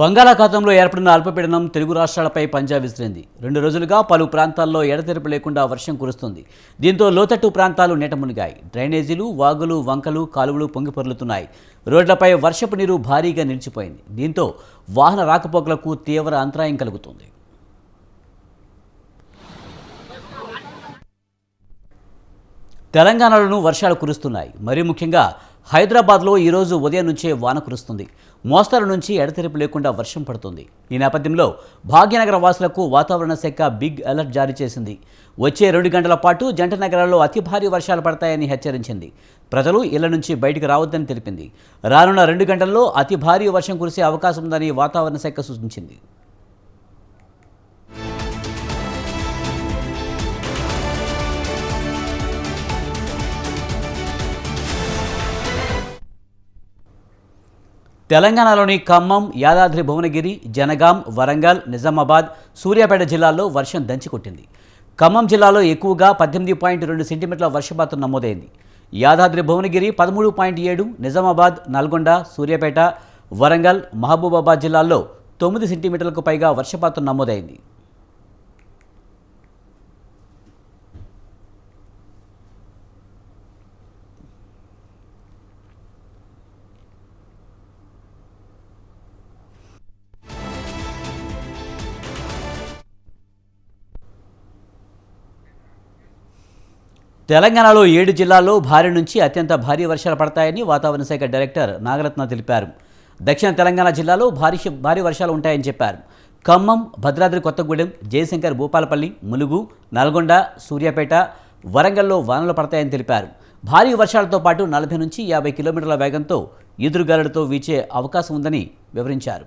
బంగాళాఖాతంలో ఏర్పడిన అల్పపీడనం తెలుగు రాష్ట్రాలపై పంజా విసిరింది. 2 రోజులుగా పలు ప్రాంతాల్లో ఎడతెరిపి లేకుండా వర్షం కురుస్తుంది. దీంతో లోతట్టు ప్రాంతాలు నీట మునిగాయి. డ్రైనేజీలు, వాగులు, వంకలు, కాలువలు పొంగిపొర్లుతున్నాయి. రోడ్లపై వర్షపు నీరు భారీగా నిలిచిపోయింది. దీంతో వాహన రాకపోకలకు తీవ్ర అంతరాయం కలుగుతుంది. తెలంగాణలోనూ వర్షాలు కురుస్తున్నాయి. మరీ ముఖ్యంగా హైదరాబాద్లో ఈరోజు ఉదయం నుంచే వాన కురుస్తుంది. మోస్తరు నుంచి ఎడతెరిపి లేకుండా వర్షం పడుతుంది. ఈ నేపథ్యంలో భాగ్యనగర వాసులకు వాతావరణ శాఖ బిగ్ అలర్ట్ జారీ చేసింది. వచ్చే 2 గంటల పాటు జంట నగరాల్లో అతి భారీ వర్షాలు పడతాయని హెచ్చరించింది. ప్రజలు ఇళ్ల నుంచి బయటికి రావద్దని తెలిపింది. రానున్న 2 గంటల్లో అతి భారీ వర్షం కురిసే అవకాశం ఉందని వాతావరణ శాఖ సూచించింది. తెలంగాణలోని ఖమ్మం, యాదాద్రి భువనగిరి, జనగాం, వరంగల్, నిజామాబాద్, సూర్యాపేట జిల్లాల్లో వర్షం దంచికొట్టింది. ఖమ్మం జిల్లాలో ఎక్కువగా 18.2 సెంటీమీటర్ల వర్షపాతం నమోదైంది. యాదాద్రి భువనగిరి 13.7, నిజామాబాద్, నల్గొండ, సూర్యాపేట, వరంగల్, మహబూబాబాద్ జిల్లాల్లో 9 సెంటీమీటర్లకు పైగా వర్షపాతం నమోదైంది. తెలంగాణలో 7 జిల్లాల్లో భారీ నుంచి అత్యంత భారీ వర్షాలు పడతాయని వాతావరణ శాఖ డైరెక్టర్ నాగరత్న తెలిపారు. దక్షిణ తెలంగాణ జిల్లాలో భారీ వర్షాలు ఉంటాయని చెప్పారు. ఖమ్మం, భద్రాద్రి కొత్తగూడెం, జయశంకర్ భూపాలపల్లి, ములుగు, నల్గొండ, సూర్యాపేట, వరంగల్లో వానలు పడతాయని తెలిపారు. భారీ వర్షాలతో పాటు 40 నుంచి 50 కిలోమీటర్ల వేగంతో ఈదురుగాలులతో వీచే అవకాశం ఉందని వివరించారు.